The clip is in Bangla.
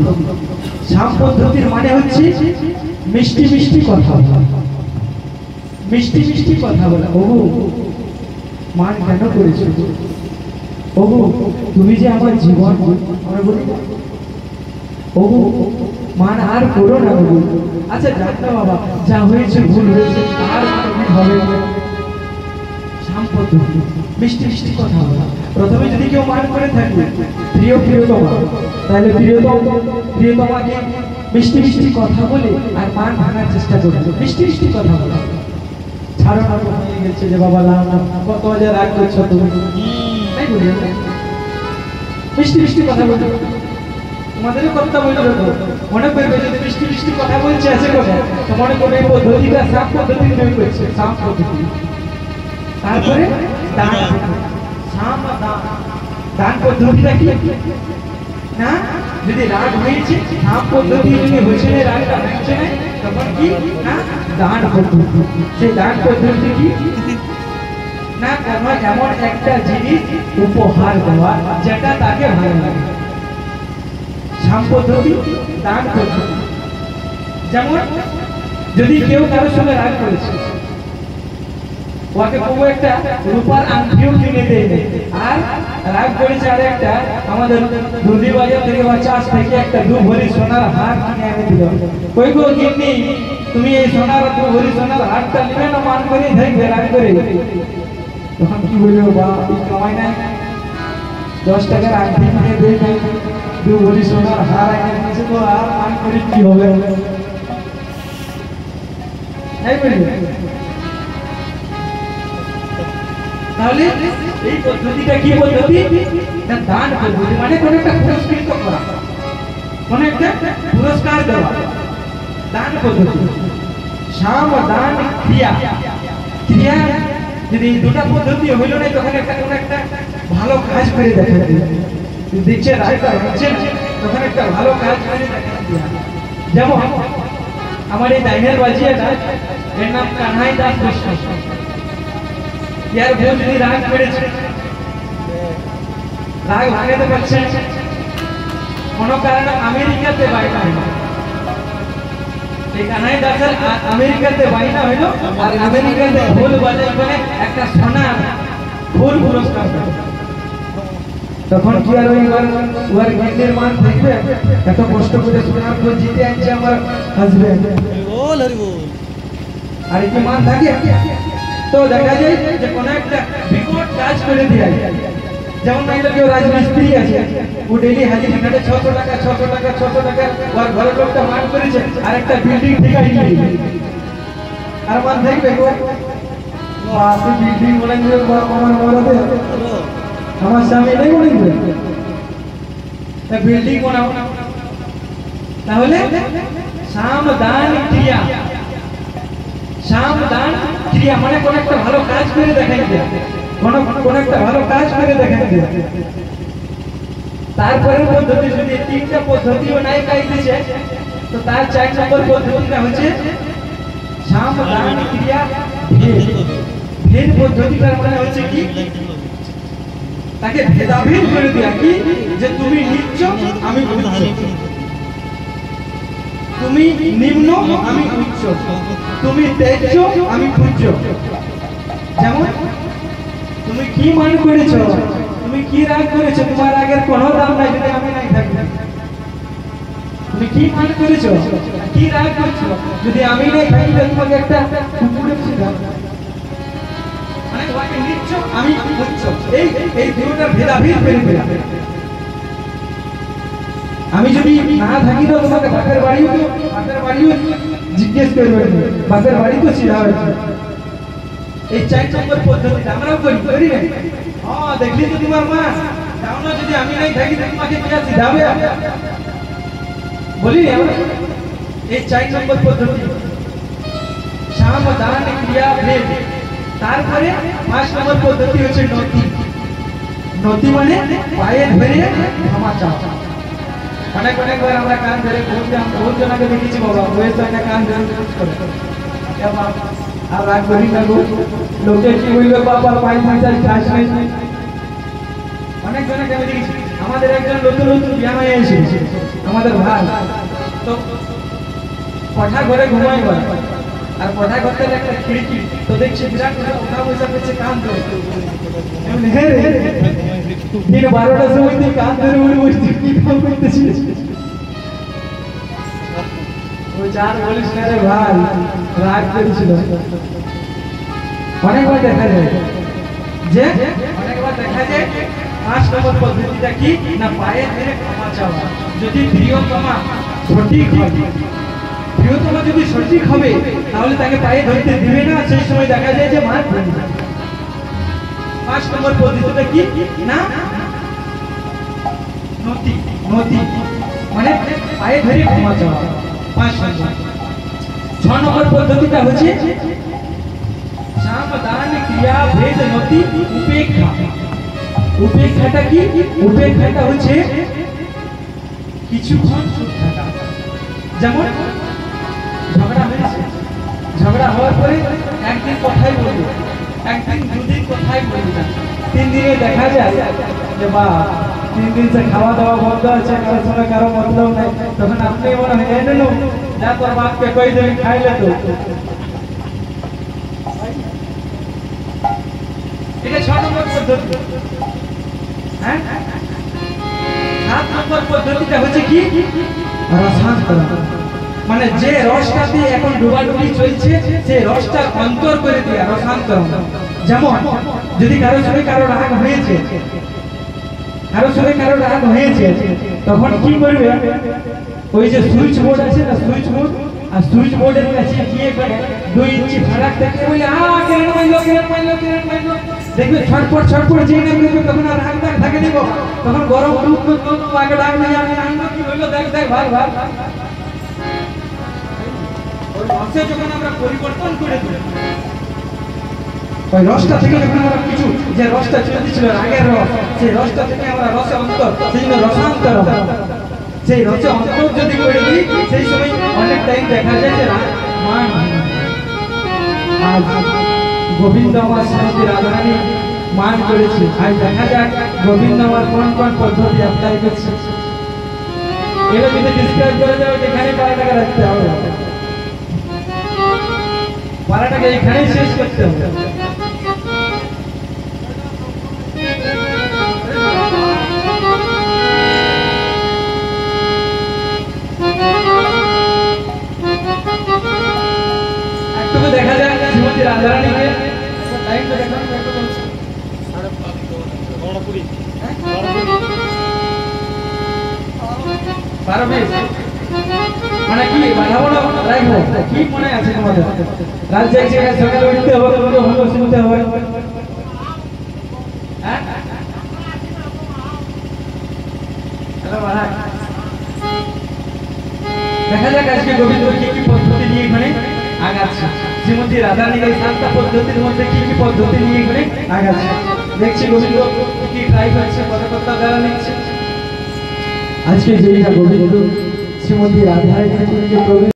পদ্ধতি। সাম পদ্ধতির মানে হচ্ছে মিষ্টি মিষ্টি কথা বলা, মিষ্টি মিষ্টি কথা বলা। ওগো মান কেন করেছো, ওগো তুমি যে আমার জীবন, আমরা বলি ওগো মান আর করো না ওগো। আচ্ছা যাক না বাবা, যা হয়েছে ভুল হয়েছে, আর হবে। সাম পদ্ধতি মিষ্টি মিষ্টি কথা বলা। প্রথমে যদি কেউ মান করে থাকবে প্রিয় প্রিয়তমা, তাহলে প্রিয়তমাকে মিষ্টি মিষ্টি কথা বলে আর মান ভাঙার চেষ্টা করবে, মিষ্টি মিষ্টি কথা বলা। ছাড়ো না হয়ে গেছে যে বাবা লাভ না, কত হাজার রাগ করছো তুমি, তাই বলি মিষ্টি মিষ্টি কথা বলতে। তোমাদেরও কথা বলতে মনে করবে যদি মিষ্টি মিষ্টি কথা বলছে আছে কথা, তো মনে করবে এই পদ্ধতিটা সাম পদ্ধতি প্রয়োগ করছে, সাম পদ্ধতি। তারপরে দান, সাম দান, দান পদ্ধতিটা কি না, যদি রাগ হয়েছে সাম পদ্ধতি যদি হয়েছে না, রাগটা হচ্ছে না, তখন কি না দান পদ্ধতি। সেই দান পদ্ধতি কি না, কোনো এমন একটা জিনিস উপহার দেওয়া যেটা তাকে ভালো লাগে। সাম পদ্ধতি দান পদ্ধতি। যেমন যদি কেউ কারোর সঙ্গে রাগ করেছে, ওকে কোনো একটা রূপার আংটিও কিনে দেয়, আর রাগ করেছে আর একটা আমাদের দুধি বাজার থেকে বা চাষ থেকে একটা 2 ভরি সোনার হার কিনে এনে দিল। কই গো গিন্নি, তুমি এই সোনার 2 ভরি সোনার হারটা নেবে না মান করে থাকবে রাগ করে? তখন কি বলবো, বা কামাই নাই, 10 টাকার আংটি কিনে দেয়, 2 ভরি সোনার হার এনে দিয়েছে, তো আর মান করে কি হবে? তাই বলবে। তাহলে এই পদ্ধতিটা কি পদ্ধতি না, দান পদ্ধতি। মানে কোন একটা পুরস্কৃত করা, কোন একটা পুরস্কার দেওয়া, দান পদ্ধতি। সাম দান ক্রিয়া, ক্রিয়া যদি দুটা পদ্ধতি হইল না, তখন একটা কোন একটা ভালো কাজ করে দেখা দিচ্ছে, রাগটা হচ্ছে না, তখন একটা ভালো কাজ করে দেখা। যেমন আমার এই ডাইনের বাজিয়াটা, এর নাম কানাই দাস বিশ্বাস। यार वो যদি রাগ করেছে, রাগ ভাঙাতে পারছে কোনো কারণে আমেরিকাতে বাইনা হইল, এই কানাই দাসের আমেরিকাতে বাইনা হইল, আর আমেরিকাতে ঢোল বাজাই করে একটা সোনার ফুল পুরস্কার পেল। তখন কি আর ওর গিন্নির মান থাকবে? এত কষ্ট করে সোনার ফুল জিতে আনছে আমার হাজবেন্ড, আর কি মান থাকে? তো দেখা যায় যে কোনো একটা বিকট কাজ করে দেয়। যেমন কেউ রাজমিস্ত্রি আছে, ও ডেলি হাজির খাটে 600 টাকা 600 টাকা 600 টাকা, ওর ঘরের লোকটা মান করেছে আর একটা বিল্ডিং ঠিকা নিয়ে নিল, আর মান থাকবে গো? আপনি বিল্ডিং বলেন যে আমার মরদে আমার স্বামী নেই বলেন বিল্ডিং বানাও। তাহলে সাম দান ক্রিয়া, সাম দান ক্রিয়া মানে কোন একটা ভালো কাজ করে দেখাই দেয়া, কোন একটা ভালো কাজ করে দেখাই দেয়া। তারপরের পদ্ধতি যদি 3টা পদ্ধতিও নাই পাইতেছে, তো তার 4 নম্বর পদ্ধতিটা হচ্ছে সাম দান ক্রিয়া ভেদ। ভেদ পদ্ধতিটার মানে হচ্ছে কি, তাকে ভেদাভেদ করে দেয়া, কি যে তুমি নিচ্ছ আমি উচ্চ, তুমি নিম্ন আমি উচ্চ, তুমি তেজ্য আমি পূজ্য। যেমন তুমি কি মান করেছ, তুমি কি রাগ করেছো, তোমার রাগের কোনো দাম নাই যদি আমি নাই থাকি। তুমি কি মান করেছো, কি রাগ করছো, যদি আমি নাই থাকি তোমাকে একটা কুকুরে ছিলাম, মানে তোমাকে নিচ্ছ আমি উচ্চ, এই দুটোটা ভেদাভেদ করে দেয়া। আমি যদি না থাকি তো তোমাকে বাপের বাড়িও জিজ্ঞেস করবে, বাপের বাড়ি তো ছিল। এই 4 নম্বর পদ্ধতিটা আমরাও করি না। হ্যাঁ দেখলি তো তোমার মা যাও না, যদি আমি নাই থাকি তোমাকে কে সিধাবে বলি না আমরা। এই 4 নম্বর পদ্ধতি সাম দান ক্রিয়া ভেদ। তারপরে 5 নম্বর পদ্ধতি হচ্ছে নতি। নতি মানে পায়ে ধরে ক্ষমা চাওয়া। অনেক বার আমরা কান ধরে বহুত জনকে দেখেছি বাবা, বয়স হয় না কান ধরে আর রাগ করি না গো, লোকে কি বলবে বাবা পায়ে পয়সা খাস নাই। অনেক জনকে আমি দেখেছি। আমাদের একজন নতুন বিয়ে হয়ে এসেছে, আমাদের ভাই তো পঠা ঘরে ঘুমাই বলে আর পঠা ঘরতে একটা খিড়কি তো দেখছি বিরাট উঠা বসা পেছে কান ধরে দিন 12টার সময় তুই কান ধরে উঠে বসছিস কি কাম করতেছিস ওই চার বলিস না রে ভাই রাগ করেছিল অনেকবার দেখা যায় যে অনেকবার দেখা যায় 5 নম্বর পদ্ধতিটা কি না পায়ে ধরে ক্ষমা চাওয়া যদি প্রিয়তমা সঠিক হয় প্রিয়তমা যদি সঠিক হবে তাহলে তাকে পায়ে ধরতে দিবে না সেই সময় দেখা যায় যে মার পড়ে যায় 5 নম্বর পদ্ধতিটা কি না নতি নতি মানে পায়ে ধরে ক্ষমা চাওয়া 5 নম্বর 6 নম্বর পদ্ধতিটা হচ্ছে সামদান ক্রিয়া ভেদ নতি উপেক্ষা উপেক্ষাটা কি উপেক্ষাটা হচ্ছে কিছুক্ষণ চুপ থাকা যেমন ঝগড়া হওয়ার পরে একদিন কথাই বলবো একদিন দুদিন কথাই বলবো না 3 দিনে দেখা যায় যে বা 3 দিন से খাওয়া দাওয়া বন্ধ আছে কারোর সঙ্গে কারো মতলব নাই তখন আপনি মনে হয় এনে যা তোর বাপকে কই দেবে খাইলে তো এটা 6 নম্বর পদ্ধতি হ্যাঁ 7 নম্বর পদ্ধতিটা হচ্ছে কি রসান্তরণ মানে যে রসটাতে এখন ডুবাডুবি চলছে সেই রসটা অন্তর করে দেয়া রসান্তরণ যেমন যদি কারোর সঙ্গে কারো রাগ হয়েছে তখন কি করবে ওই যে সুইচ বোর্ড আছে না সুইচ বোর্ড আর সুইচ বোর্ডের কাছে গিয়ে করে 2 ইঞ্চি ফারাক থেকে বলে কেন মাইলো দেখবে ছটপট যেই না করবে তখন আর রাগ থাকে নি তখন গরম আগে রাগ নাই আমি আনন্দ কি হইলো দেখ ভাই ওই রসে যখন আমরা পরিবর্তন করে দিই ওই রসটা থেকে যখন আমরা কিছু যে রসটা চলতেছিল রাগের রস সেই রসটা থেকে আমরা রসে অন্তর সেই জন্য রসান্তর সেই রসে অন্তর যদি করে দিই সেই সময় অনেক টাইম দেখা যায় যে মান আজ গোবিন্দ আমার শ্রীমতী রাধারানী মান করেছে আজ দেখা যাক গোবিন্দ আমার কোন কোন পদ্ধতি অ্যাপ্লাই করছে এগুলো যদি ডিসক্রাইব করে যাও যেখানে পাড়াটাকে রাখতে হবে পাড়াটাকে এখানেই শেষ করতে হবে দেখা যায় শ্রীমতী রাধারানীকে টাইমটা দেখানো একটু বলছি 12:20 মানে কি বানাবো না রাখবো কি মনে আছে তোমাদের রাত জেগে সকালে উঠতে হবে তোমাকে শুনতে হবে হ্যাঁ হ্যালো মহারাজ দেখা যাক আজকে গোবিন্দ কি পদ্ধতি নিয়ে এখানে আগাচ্ছে শ্রীমতী রাধারানীর এই 7টা পদ্ধতির মধ্যে কি পদ্ধতি নিয়ে এখানে আগাচ্ছে দেখছি গোবিন্দ কি ট্রাই করছে কথা দ্বারা লিখছে আজকে যেটা গোবিন্দ শ্রীমতী রাধারানীর